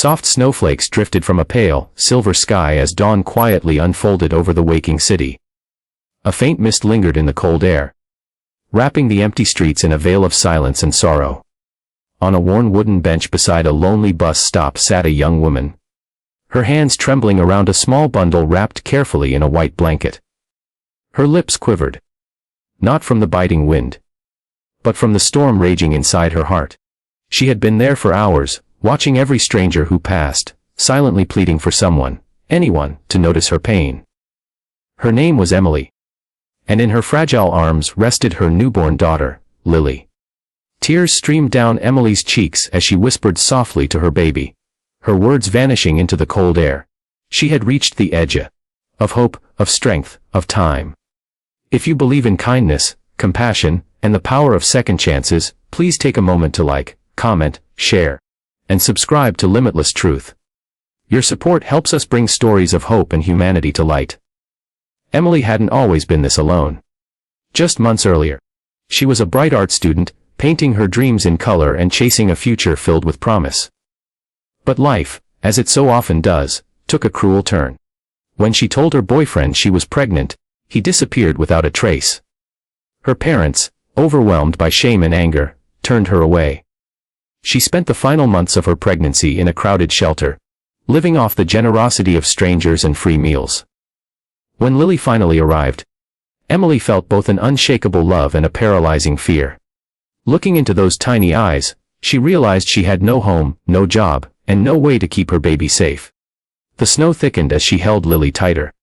Soft snowflakes drifted from a pale, silver sky as dawn quietly unfolded over the waking city. A faint mist lingered in the cold air, wrapping the empty streets in a veil of silence and sorrow. On a worn wooden bench beside a lonely bus stop sat a young woman, her hands trembling around a small bundle wrapped carefully in a white blanket. Her lips quivered, not from the biting wind, but from the storm raging inside her heart. She had been there for hours, watching every stranger who passed, silently pleading for someone, anyone, to notice her pain. Her name was Emily, and in her fragile arms rested her newborn daughter, Lily. Tears streamed down Emily's cheeks as she whispered softly to her baby, her words vanishing into the cold air. She had reached the edge of hope, of strength, of time. If you believe in kindness, compassion, and the power of second chances, please take a moment to like, comment, share, and subscribe to Limitless Truth. Your support helps us bring stories of hope and humanity to light. Emily hadn't always been this alone. Just months earlier, she was a bright art student, painting her dreams in color and chasing a future filled with promise. But life, as it so often does, took a cruel turn. When she told her boyfriend she was pregnant, he disappeared without a trace. Her parents, overwhelmed by shame and anger, turned her away. She spent the final months of her pregnancy in a crowded shelter, living off the generosity of strangers and free meals. When Lily finally arrived, Emily felt both an unshakable love and a paralyzing fear. Looking into those tiny eyes, she realized she had no home, no job, and no way to keep her baby safe. The snow thickened as she held Lily tighter.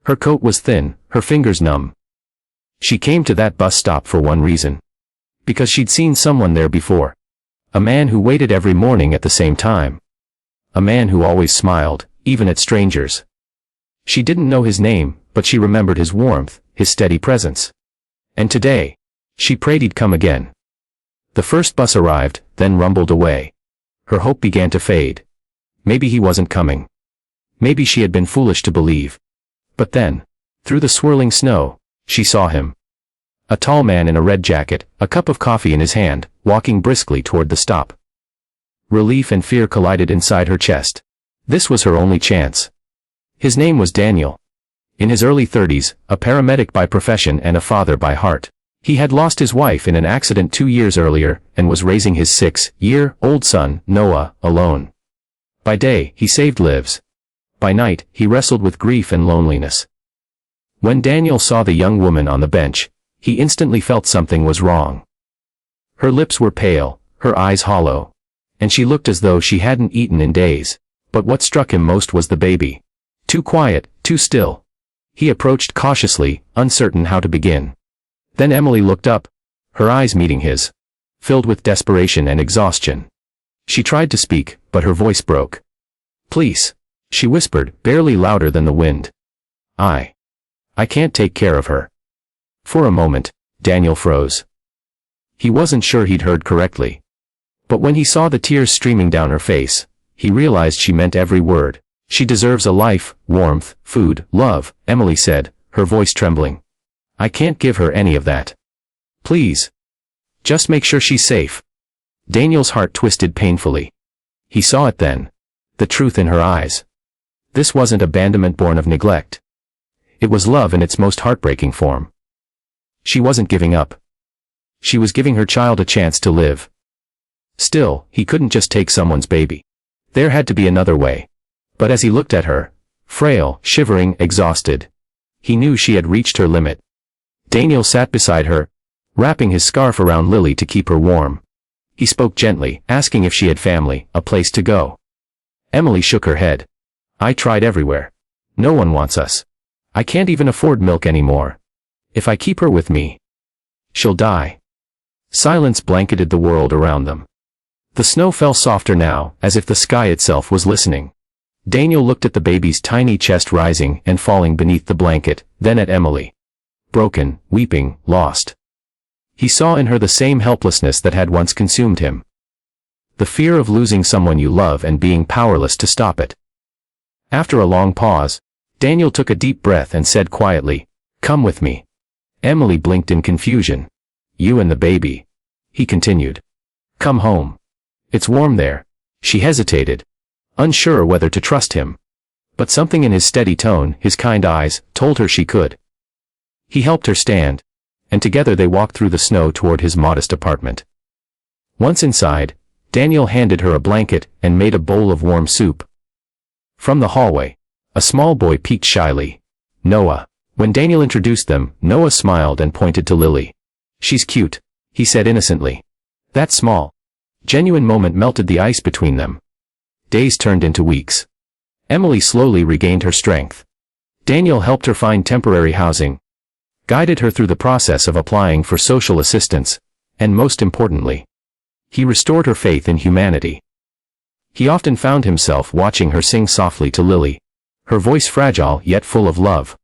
Her coat was thin, her fingers numb. She came to that bus stop for one reason. Because she'd seen someone there before. A man who waited every morning at the same time. A man who always smiled, even at strangers. She didn't know his name, but she remembered his warmth, his steady presence. And today, she prayed he'd come again. The first bus arrived, then rumbled away. Her hope began to fade. Maybe he wasn't coming. Maybe she had been foolish to believe. But then, through the swirling snow, she saw him. A tall man in a red jacket, a cup of coffee in his hand, walking briskly toward the stop. Relief and fear collided inside her chest. This was her only chance. His name was Daniel. In his early 30s, a paramedic by profession and a father by heart. He had lost his wife in an accident 2 years earlier and was raising his 6-year-old son, Noah, alone. By day, he saved lives. By night, he wrestled with grief and loneliness. When Daniel saw the young woman on the bench, he instantly felt something was wrong. Her lips were pale, her eyes hollow, and she looked as though she hadn't eaten in days. But what struck him most was the baby. Too quiet, too still. He approached cautiously, uncertain how to begin. Then Emily looked up, her eyes meeting his, filled with desperation and exhaustion. She tried to speak, but her voice broke. "Please," she whispered, barely louder than the wind. I can't take care of her." For a moment, Daniel froze. He wasn't sure he'd heard correctly. But when he saw the tears streaming down her face, he realized she meant every word. "She deserves a life, warmth, food, love," Emily said, her voice trembling. "I can't give her any of that. Please. Just make sure she's safe." Daniel's heart twisted painfully. He saw it then. The truth in her eyes. This wasn't abandonment born of neglect. It was love in its most heartbreaking form. She wasn't giving up. She was giving her child a chance to live. Still, he couldn't just take someone's baby. There had to be another way. But as he looked at her, frail, shivering, exhausted, he knew she had reached her limit. Daniel sat beside her, wrapping his scarf around Lily to keep her warm. He spoke gently, asking if she had family, a place to go. Emily shook her head. "I tried everywhere. No one wants us. I can't even afford milk anymore. If I keep her with me, she'll die." Silence blanketed the world around them. The snow fell softer now, as if the sky itself was listening. Daniel looked at the baby's tiny chest rising and falling beneath the blanket, then at Emily. Broken, weeping, lost. He saw in her the same helplessness that had once consumed him. The fear of losing someone you love and being powerless to stop it. After a long pause, Daniel took a deep breath and said quietly, "Come with me." Emily blinked in confusion. "You and the baby," he continued. "Come home. It's warm there." She hesitated, unsure whether to trust him. But something in his steady tone, his kind eyes, told her she could. He helped her stand, and together they walked through the snow toward his modest apartment. Once inside, Daniel handed her a blanket and made a bowl of warm soup. From the hallway, a small boy peeked shyly. Noah. When Daniel introduced them, Noah smiled and pointed to Lily. "She's cute," he said innocently. That small, genuine moment melted the ice between them. Days turned into weeks. Emily slowly regained her strength. Daniel helped her find temporary housing, guided her through the process of applying for social assistance, and most importantly, he restored her faith in humanity. He often found himself watching her sing softly to Lily, her voice fragile yet full of love.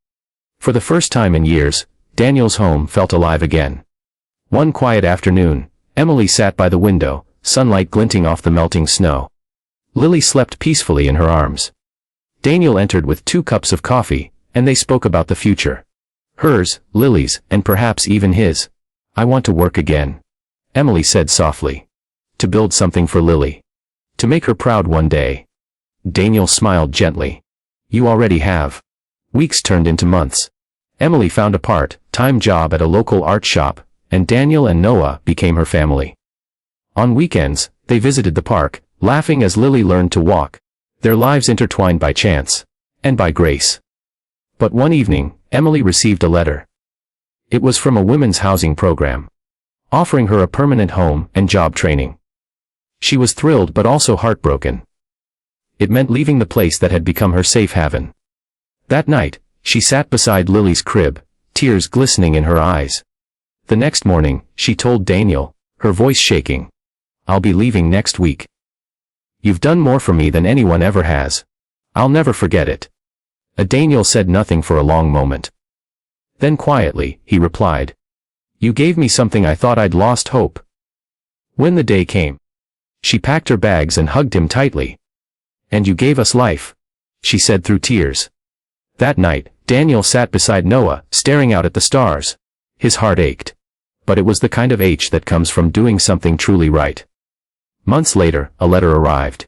For the first time in years, Daniel's home felt alive again. One quiet afternoon, Emily sat by the window, sunlight glinting off the melting snow. Lily slept peacefully in her arms. Daniel entered with 2 cups of coffee, and they spoke about the future. Hers, Lily's, and perhaps even his. "I want to work again," Emily said softly. "To build something for Lily. To make her proud one day." Daniel smiled gently. "You already have." Weeks turned into months. Emily found a part-time job at a local art shop, and Daniel and Noah became her family. On weekends, they visited the park, laughing as Lily learned to walk, their lives intertwined by chance and by grace. But one evening, Emily received a letter. It was from a women's housing program, offering her a permanent home and job training. She was thrilled but also heartbroken. It meant leaving the place that had become her safe haven. That night, she sat beside Lily's crib, tears glistening in her eyes. The next morning, she told Daniel, her voice shaking, "I'll be leaving next week. You've done more for me than anyone ever has. I'll never forget it." Daniel said nothing for a long moment. Then quietly, he replied, "You gave me something I thought I'd lost hope." When the day came, she packed her bags and hugged him tightly. "And you gave us life," she said through tears. That night, Daniel sat beside Noah, staring out at the stars. His heart ached. But it was the kind of ache that comes from doing something truly right. Months later, a letter arrived.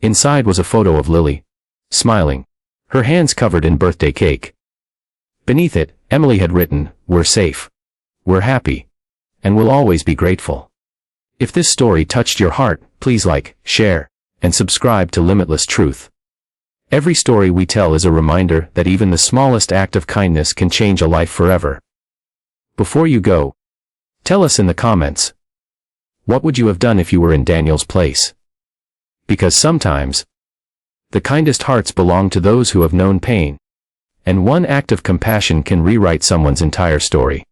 Inside was a photo of Lily, smiling, her hands covered in birthday cake. Beneath it, Emily had written, "We're safe. We're happy. And we'll always be grateful." If this story touched your heart, please like, share, and subscribe to Limitless Truth. Every story we tell is a reminder that even the smallest act of kindness can change a life forever. Before you go, tell us in the comments, what would you have done if you were in Daniel's place? Because sometimes, the kindest hearts belong to those who have known pain, and one act of compassion can rewrite someone's entire story.